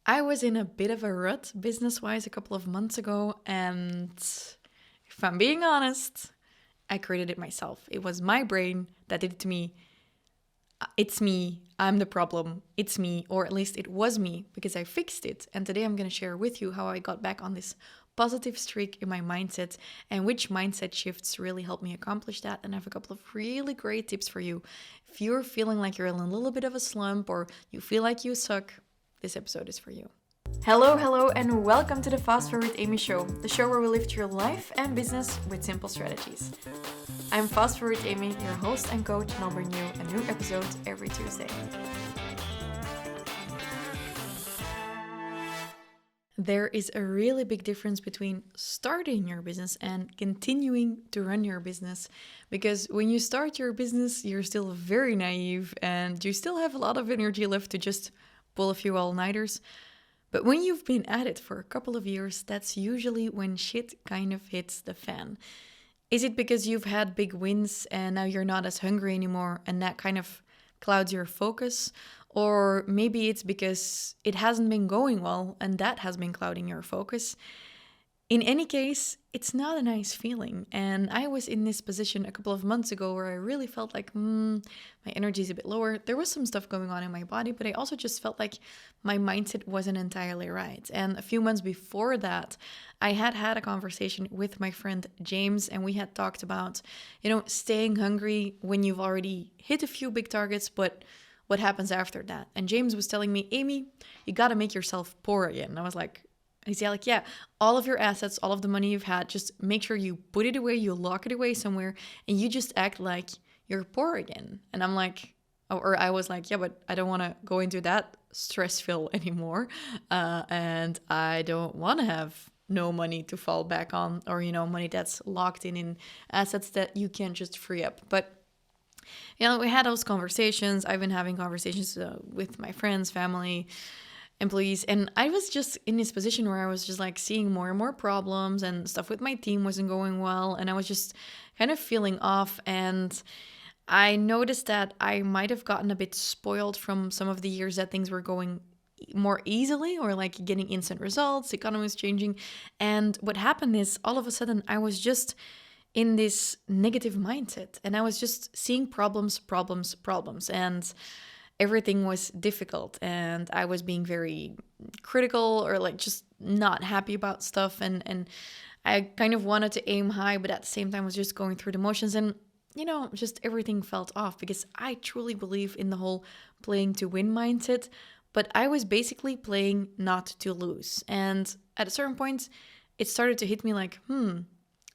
I was in a bit of a rut business-wise a couple of months ago, and if I'm being honest, I created it myself. It was my brain that did it to me. It's me. I'm the problem. It's me, or at least it was me because I fixed it. And today I'm going to share with you how I got back on this positive streak in my mindset and which mindset shifts really helped me accomplish that. And I have a couple of really great tips for you. If you're feeling like you're in a little bit of a slump or you feel like you suck, this episode is for you. Hello, and welcome to the Fast Forward Amy Show, the show where we lift your life and business with simple strategies. I'm Fast Forward Amy, your host and coach, and I'll bring you a new episode every Tuesday. There is a really big difference between starting your business and continuing to run your business, because when you start your business, you're still very naive and you still have a lot of energy left to just pull a few all-nighters. But when you've been at it for a couple of years, that's usually when shit kind of hits the fan. Is it because you've had big wins and now you're not as hungry anymore and that kind of clouds your focus? Or maybe it's because it hasn't been going well and that has been clouding your focus. In any case, it's not a nice feeling. And I was in this position a couple of months ago where I really felt like, my energy is a bit lower. There was some stuff going on in my body, but I also just felt like my mindset wasn't entirely right. And a few months before that, I had a conversation with my friend James, and we had talked about, staying hungry when you've already hit a few big targets, but what happens after that? And James was telling me, Amy, you got to make yourself poor again. And I was like, he's like, yeah, all of your assets, all of the money you've had, just make sure you put it away, you lock it away somewhere, and you just act like you're poor again. And I'm like, or I was like, yeah, but I don't want to go into that stress fill anymore. And I don't want to have no money to fall back on, or, money that's locked in assets that you can't just free up. But we had those conversations. I've been having conversations with my friends, family, employees, and I was just in this position where I was just like seeing more and more problems, and stuff with my team wasn't going well, and I was just kind of feeling off. And I noticed that I might have gotten a bit spoiled from some of the years that things were going more easily, or like getting instant results, the economy was changing. And what happened is all of a sudden I was just in this negative mindset, and I was just seeing problems, and everything was difficult, and I was being very critical, or like just not happy about stuff, and I kind of wanted to aim high, but at the same time was just going through the motions, and just everything felt off, because I truly believe in the whole playing to win mindset, but I was basically playing not to lose. And at a certain point it started to hit me like,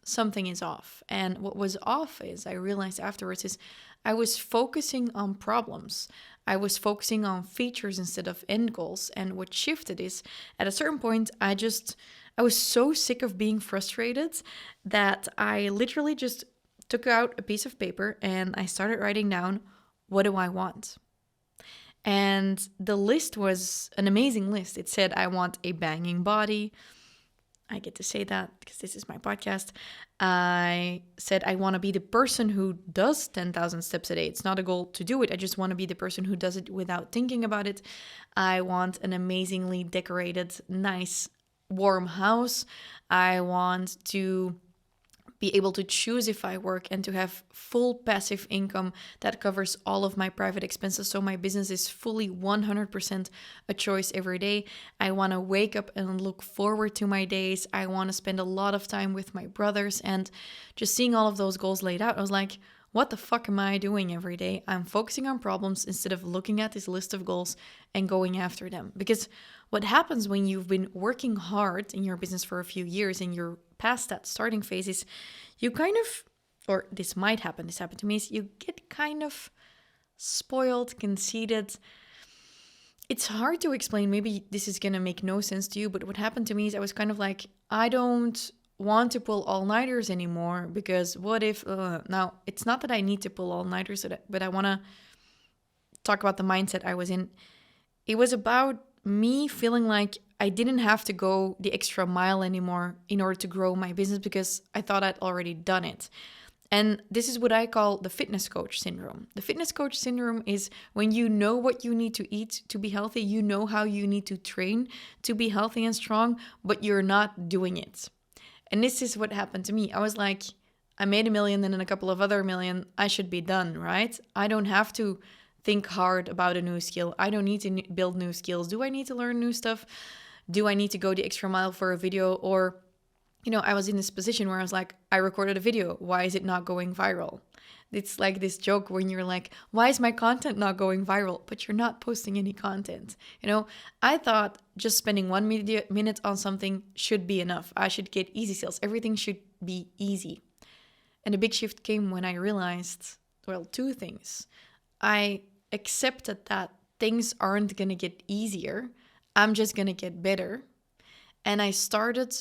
something is off. And what was off is, I realized afterwards, is I was focusing on problems. I was focusing on features instead of end goals. And what shifted is, at a certain point, I was so sick of being frustrated that I literally just took out a piece of paper and I started writing down, what do I want? And the list was an amazing list. It said, I want a banging body. I get to say that because this is my podcast. I said I want to be the person who does 10,000 steps a day. It's not a goal to do it. I just want to be the person who does it without thinking about it. I want an amazingly decorated, nice, warm house. I want to be able to choose if I work, and to have full passive income that covers all of my private expenses. So my business is fully 100% a choice every day. I want to wake up and look forward to my days. I want to spend a lot of time with my brothers, and just seeing all of those goals laid out, I was like, what the fuck am I doing every day? I'm focusing on problems instead of looking at this list of goals and going after them. Because what happens when you've been working hard in your business for a few years and you're past that starting phase is you kind of, or this happened to me, is you get kind of spoiled, conceited. It's hard to explain. Maybe this is going to make no sense to you, but what happened to me is I was kind of like, I don't want to pull all-nighters anymore, because what if, now it's not that I need to pull all-nighters, but I want to talk about the mindset I was in. It was about me feeling like I didn't have to go the extra mile anymore in order to grow my business, because I thought I'd already done it. And this is what I call the fitness coach syndrome. The fitness coach syndrome is when you know what you need to eat to be healthy, you know how you need to train to be healthy and strong, but you're not doing it. And this is what happened to me. I was like, I made $1 million and then a couple of other million. I should be done, right? I don't have to think hard about a new skill. I don't need to build new skills. Do I need to learn new stuff? Do I need to go the extra mile for a video? Or, I was in this position where I was like, I recorded a video. Why is it not going viral? It's like this joke when you're like, why is my content not going viral? But you're not posting any content. I thought just spending 1 minute on something should be enough. I should get easy sales. Everything should be easy. And a big shift came when I realized, two things. I accepted that things aren't going to get easier. I'm just going to get better. And I started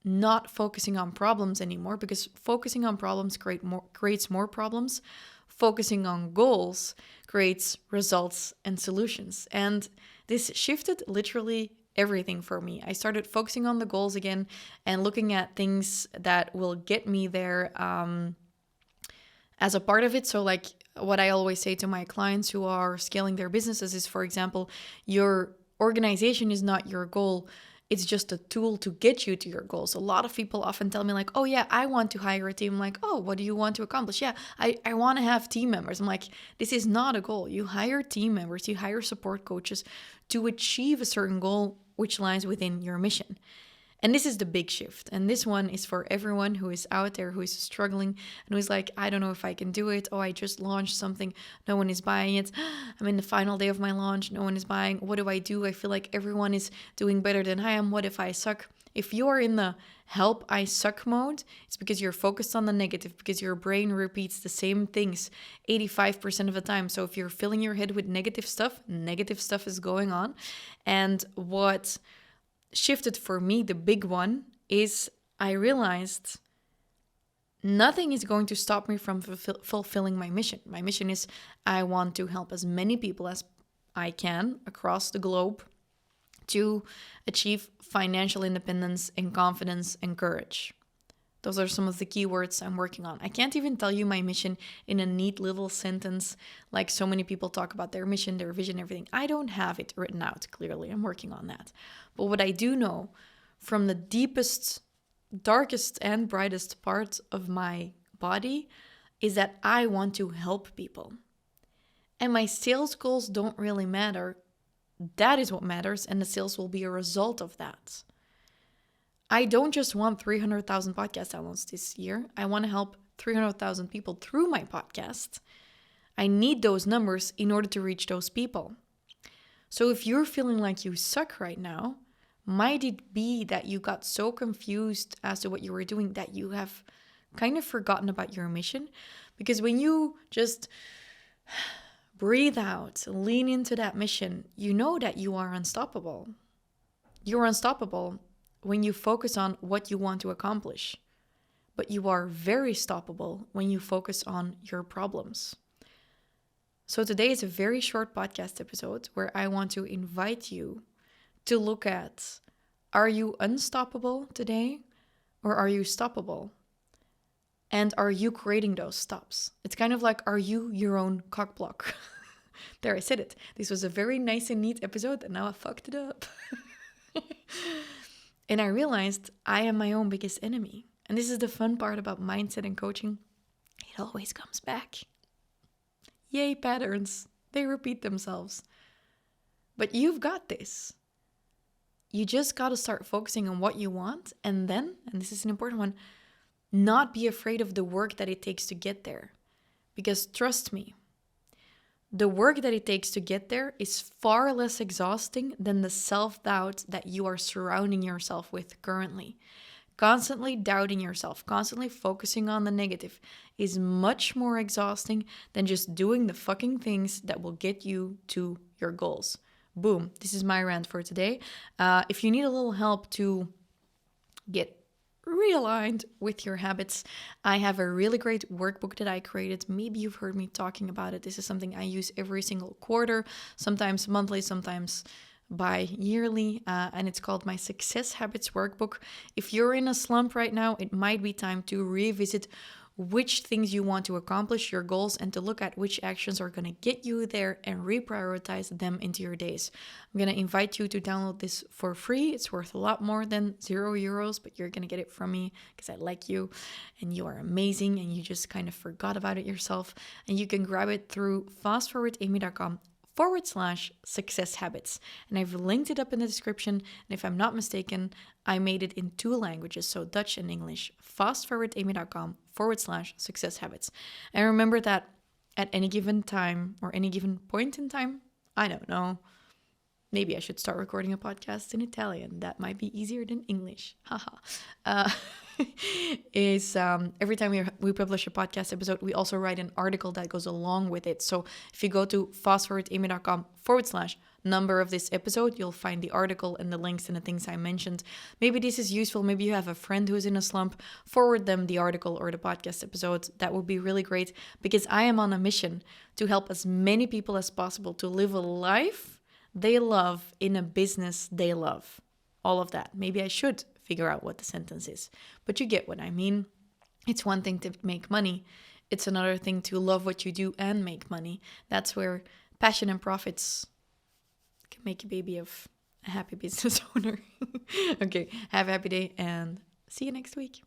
not focusing on problems anymore, because focusing on problems creates more problems. Focusing on goals creates results and solutions. And this shifted literally everything for me. I started focusing on the goals again and looking at things that will get me there as a part of it. So like what I always say to my clients who are scaling their businesses is, for example, your organization is not your goal. It's just a tool to get you to your goals. A lot of people often tell me like, oh yeah, I want to hire a team. I'm like, oh, what do you want to accomplish? Yeah, I want to have team members. I'm like, this is not a goal. You hire team members, you hire support coaches to achieve a certain goal which lies within your mission. And this is the big shift. And this one is for everyone who is out there, who is struggling and who is like, I don't know if I can do it. Oh, I just launched something. No one is buying it. I'm in the final day of my launch. No one is buying. What do? I feel like everyone is doing better than I am. What if I suck? If you are in the help, I suck mode, it's because you're focused on the negative, because your brain repeats the same things 85% of the time. So if you're filling your head with negative stuff is going on. And what shifted for me, the big one, is I realized nothing is going to stop me from fulfilling my mission. My mission is I want to help as many people as I can across the globe to achieve financial independence and confidence and courage. Those are some of the keywords I'm working on. I can't even tell you my mission in a neat little sentence like so many people talk about their mission, their vision, everything. I don't have it written out clearly. I'm working on that. But what I do know from the deepest, darkest, and brightest part of my body is that I want to help people. And my sales goals don't really matter. That is what matters, and the sales will be a result of that. I don't just want 300,000 podcast downloads this year. I want to help 300,000 people through my podcast. I need those numbers in order to reach those people. So if you're feeling like you suck right now, might it be that you got so confused as to what you were doing that you have kind of forgotten about your mission? Because when you just breathe out, lean into that mission, you know that you are unstoppable. You're unstoppable when you focus on what you want to accomplish. But you are very stoppable when you focus on your problems. So today is a very short podcast episode where I want to invite you to look at, are you unstoppable today or are you stoppable? And are you creating those stops? It's kind of like, are you your own cock block? There, I said it. This was a very nice and neat episode and now I fucked it up. And I realized I am my own biggest enemy. And this is the fun part about mindset and coaching. It always comes back. Yay, patterns. They repeat themselves. But you've got this. You just got to start focusing on what you want. And then, and this is an important one, not be afraid of the work that it takes to get there. Because trust me, the work that it takes to get there is far less exhausting than the self-doubt that you are surrounding yourself with currently. Constantly doubting yourself, constantly focusing on the negative is much more exhausting than just doing the fucking things that will get you to your goals. Boom. This is my rant for today. If you need a little help to get realigned with your habits, I have a really great workbook that I created. Maybe you've heard me talking about it. This is something I use every single quarter, sometimes monthly, sometimes bi-yearly, and it's called my Success Habits Workbook. If you're in a slump right now, it might be time to revisit which things you want to accomplish, your goals, and to look at which actions are going to get you there and reprioritize them into your days. I'm going to invite you to download this for free. It's worth a lot more than €0, but you're going to get it from me because I like you and you are amazing and you just kind of forgot about it yourself. And you can grab it through fastforwardamy.com/success habits. And I've linked it up in the description. And if I'm not mistaken, I made it in 2 languages, so Dutch and English. fastforwardamy.com/success habits. And remember that at any given time or any given point in time, I don't know, maybe I should start recording a podcast in Italian. That might be easier than English. Haha. Every time we publish a podcast episode, we also write an article that goes along with it. So if you go to fastforwardamy.com/number of this episode, you'll find the article and the links and the things I mentioned. Maybe this is useful. Maybe you have a friend who's in a slump. Forward them the article or the podcast episode. That would be really great because I am on a mission to help as many people as possible to live a life they love in a business they love. All of that. Maybe I should figure out what the sentence is. But you get what I mean. It's one thing to make money. It's another thing to love what you do and make money. That's where passion and profits can make a baby of a happy business owner. Okay, have a happy day and see you next week.